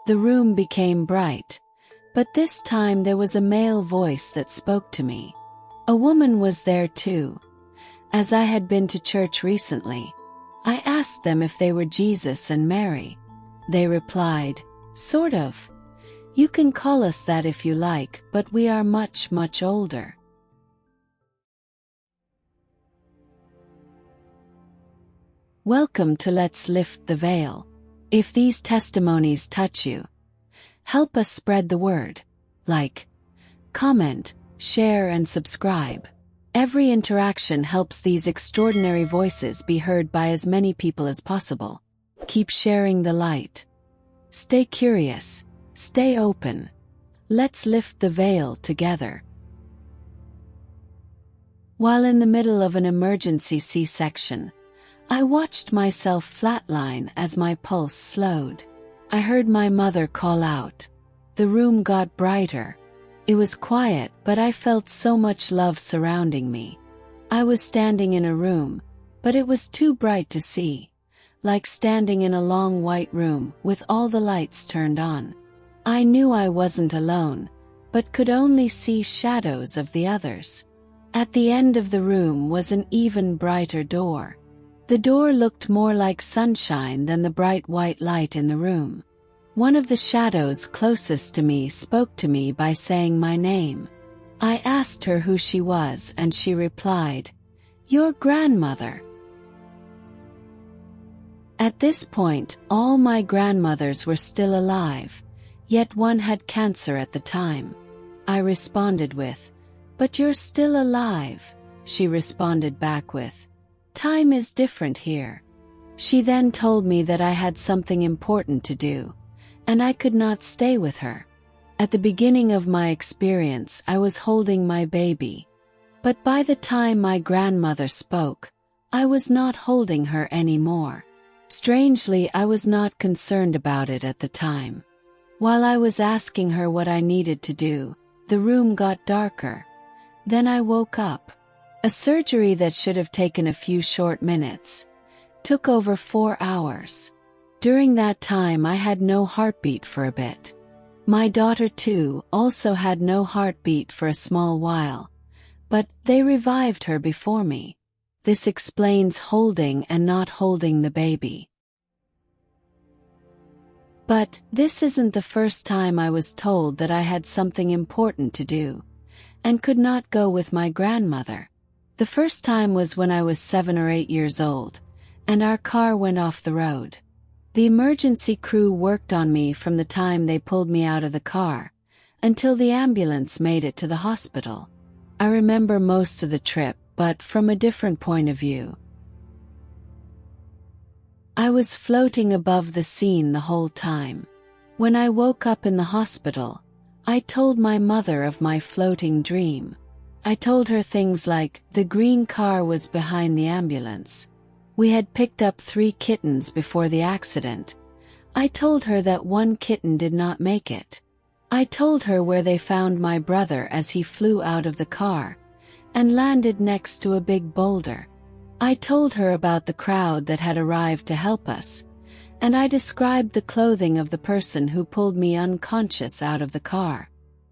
The room became bright, but this time there was a male voice that spoke to me. A woman was there too. As I had been to church recently, I asked them if they were Jesus and Mary. They replied, "Sort of. You can call us that if you like, but we are much, much older." Welcome to Let's Lift the Veil. If these testimonies touch you, help us spread the word. Like, comment, share, and subscribe. Every interaction helps these extraordinary voices be heard by as many people as possible. Keep sharing the light. Stay curious. Stay open. Let's lift the veil together. While in the middle of an emergency C-section, I watched myself flatline as my pulse slowed. I heard my mother call out. The room got brighter. It was quiet, but I felt so much love surrounding me. I was standing in a room, but it was too bright to see, like standing in a long white room with all the lights turned on. I knew I wasn't alone, but could only see shadows of the others. At the end of the room was an even brighter door. The door looked more like sunshine than the bright white light in the room. One of the shadows closest to me spoke to me by saying my name. I asked her who she was, and she replied, "Your grandmother." At this point, all my grandmothers were still alive, yet one had cancer at the time. I responded with, "But you're still alive." She responded back with, "Time is different here." She then told me that I had something important to do, and I could not stay with her. At the beginning of my experience, I was holding my baby. But by the time my grandmother spoke, I was not holding her anymore. Strangely, I was not concerned about it at the time. While I was asking her what I needed to do, the room got darker. Then I woke up. A surgery that should have taken a few short minutes took over 4 hours. During that time, I had no heartbeat for a bit. My daughter too also had no heartbeat for a small while, but they revived her before me. This explains holding and not holding the baby. But this isn't the first time I was told that I had something important to do and could not go with my grandmother. The first time was when I was 7 or 8 years old, and our car went off the road. The emergency crew worked on me from the time they pulled me out of the car until the ambulance made it to the hospital. I remember most of the trip, but from a different point of view. I was floating above the scene the whole time. When I woke up in the hospital, I told my mother of my floating dream. I told her things like, the green car was behind the ambulance. We had picked up 3 kittens before the accident. I told her that 1 kitten did not make it. I told her where they found my brother as he flew out of the car and landed next to a big boulder. I told her about the crowd that had arrived to help us, and I described the clothing of the person who pulled me unconscious out of the car.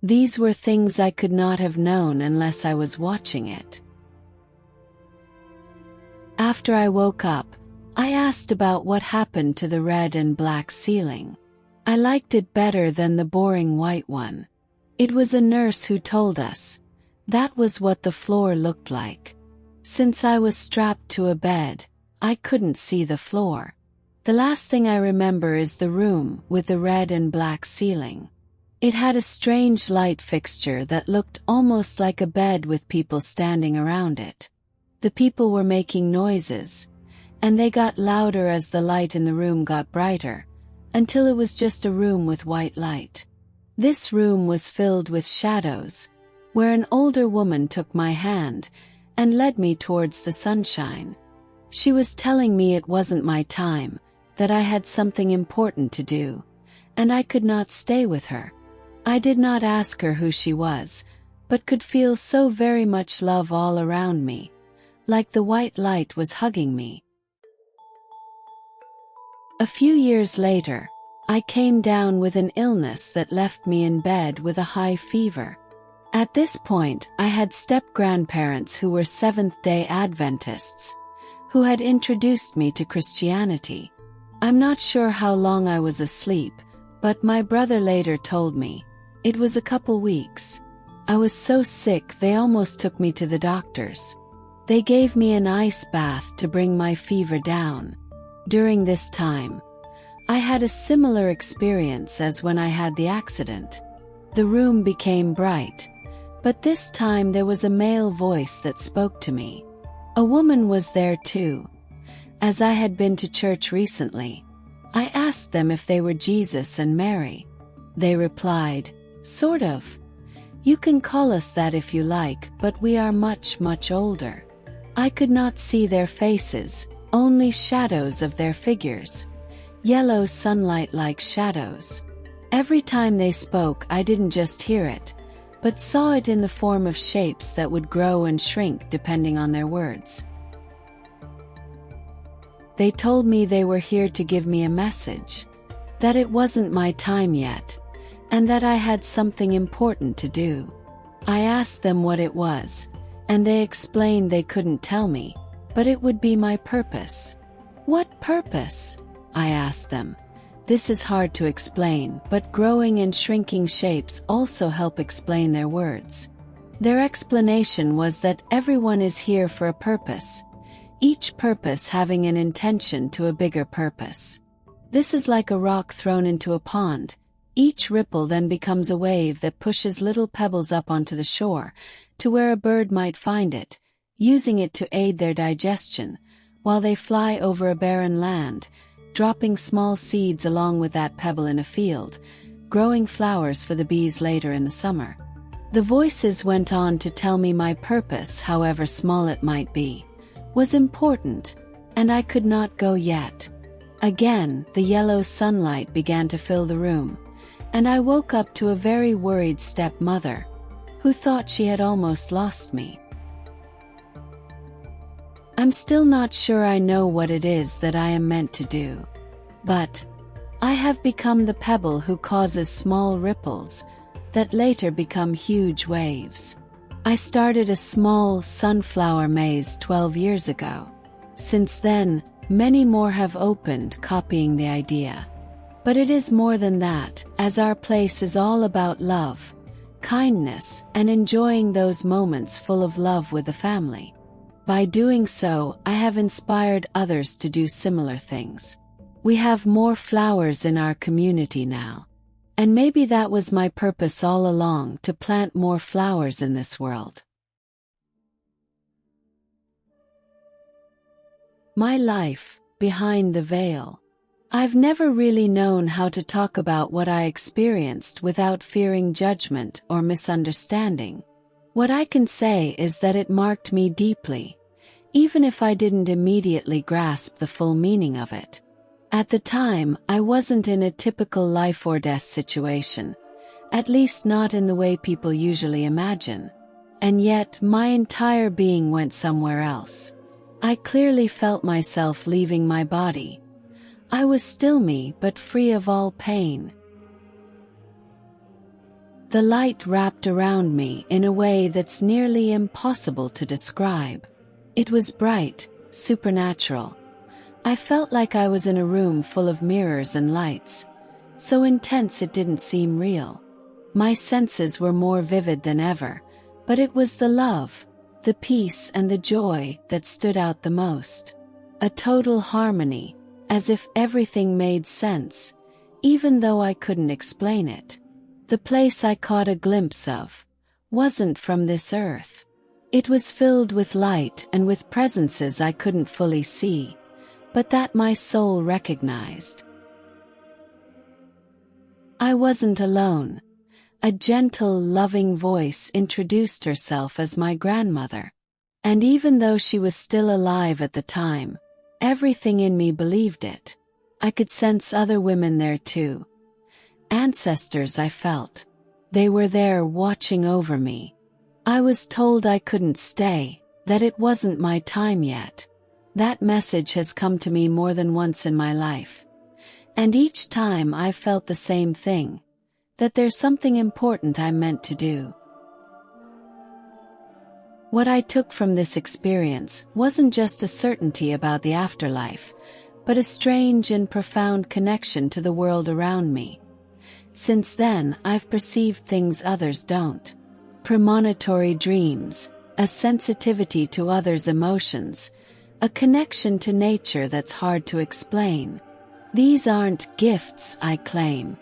These were things I could not have known unless I was watching it. After I woke up, I asked about what happened to the red and black ceiling. I liked it better than the boring white one. It was a nurse who told us that was what the floor looked like. Since I was strapped to a bed, I couldn't see the floor. The last thing I remember is the room with the red and black ceiling. It had a strange light fixture that looked almost like a bed with people standing around it. The people were making noises, and they got louder as the light in the room got brighter, until it was just a room with white light. This room was filled with shadows, where an older woman took my hand and led me towards the sunshine. She was telling me it wasn't my time, that I had something important to do, and I could not stay with her. I did not ask her who she was, but could feel so very much love all around me, like the white light was hugging me. A few years later, I came down with an illness that left me in bed with a high fever. At this point, I had step-grandparents who were Seventh-day Adventists, who had introduced me to Christianity. I'm not sure how long I was asleep, but my brother later told me. It was a couple weeks. I was so sick they almost took me to the doctors. They gave me an ice bath to bring my fever down. During this time, I had a similar experience as when I had the accident. The room became bright, but this time there was a male voice that spoke to me. A woman was there too. As I had been to church recently, I asked them if they were Jesus and Mary. They replied, "Sort of. You can call us that if you like, but we are much, much older." I could not see their faces, only shadows of their figures. Yellow sunlight-like shadows. Every time they spoke, I didn't just hear it, but saw it in the form of shapes that would grow and shrink depending on their words. They told me they were here to give me a message, that it wasn't my time yet, and that I had something important to do. I asked them what it was, and they explained they couldn't tell me, but it would be my purpose. "What purpose?" I asked them. This is hard to explain, but growing and shrinking shapes also help explain their words. Their explanation was that everyone is here for a purpose, each purpose having an intention to a bigger purpose. This is like a rock thrown into a pond. Each ripple then becomes a wave that pushes little pebbles up onto the shore, to where a bird might find it, using it to aid their digestion, while they fly over a barren land, dropping small seeds along with that pebble in a field, growing flowers for the bees later in the summer. The voices went on to tell me my purpose, however small it might be, was important, and I could not go yet. Again, the yellow sunlight began to fill the room, and I woke up to a very worried stepmother, who thought she had almost lost me. I'm still not sure I know what it is that I am meant to do. But I have become the pebble who causes small ripples that later become huge waves. I started a small sunflower maze 12 years ago. Since then, many more have opened, copying the idea. But it is more than that, as our place is all about love, kindness, and enjoying those moments full of love with the family. By doing so, I have inspired others to do similar things. We have more flowers in our community now. And maybe that was my purpose all along, to plant more flowers in this world. My life, behind the veil. I've never really known how to talk about what I experienced without fearing judgment or misunderstanding. What I can say is that it marked me deeply, even if I didn't immediately grasp the full meaning of it. At the time, I wasn't in a typical life or death situation, at least not in the way people usually imagine. And yet, my entire being went somewhere else. I clearly felt myself leaving my body. I was still me, but free of all pain. The light wrapped around me in a way that's nearly impossible to describe. It was bright, supernatural. I felt like I was in a room full of mirrors and lights, so intense it didn't seem real. My senses were more vivid than ever, but it was the love, the peace and the joy that stood out the most. A total harmony, as if everything made sense, even though I couldn't explain it. The place I caught a glimpse of wasn't from this earth. It was filled with light and with presences I couldn't fully see, but that my soul recognized. I wasn't alone. A gentle, loving voice introduced herself as my grandmother. And even though she was still alive at the time, everything in me believed it. I could sense other women there too. Ancestors, I felt. They were there watching over me. I was told I couldn't stay, that it wasn't my time yet. That message has come to me more than once in my life. And each time I felt the same thing, that there's something important I'm meant to do. What I took from this experience wasn't just a certainty about the afterlife, but a strange and profound connection to the world around me. Since then, I've perceived things others don't. Premonitory dreams, a sensitivity to others' emotions, a connection to nature that's hard to explain. These aren't gifts, I claim,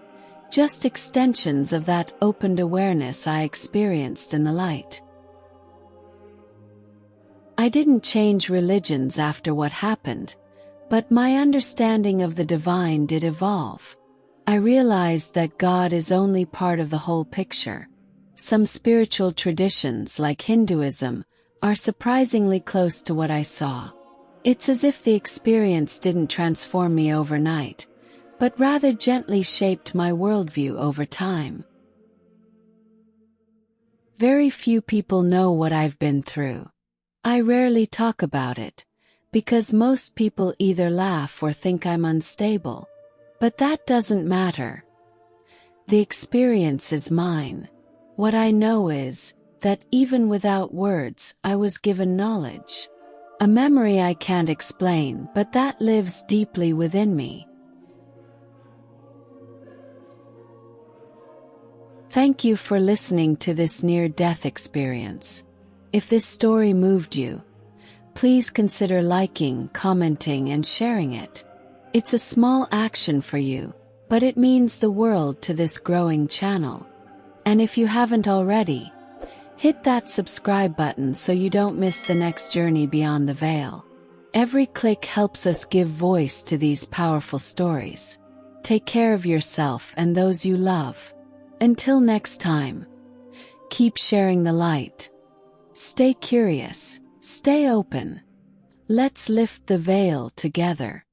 just extensions of that opened awareness I experienced in the light. I didn't change religions after what happened, but my understanding of the divine did evolve. I realized that God is only part of the whole picture. Some spiritual traditions, like Hinduism, are surprisingly close to what I saw. It's as if the experience didn't transform me overnight, but rather gently shaped my worldview over time. Very few people know what I've been through. I rarely talk about it, because most people either laugh or think I'm unstable. But that doesn't matter. The experience is mine. What I know is that even without words, I was given knowledge. A memory I can't explain, but that lives deeply within me. Thank you for listening to this near-death experience. If this story moved you, please consider liking, commenting, and sharing it. It's a small action for you, but it means the world to this growing channel. And if you haven't already, hit that subscribe button so you don't miss the next journey beyond the veil. Every click helps us give voice to these powerful stories. Take care of yourself and those you love. Until next time, keep sharing the light. Stay curious, stay open. Let's lift the veil together.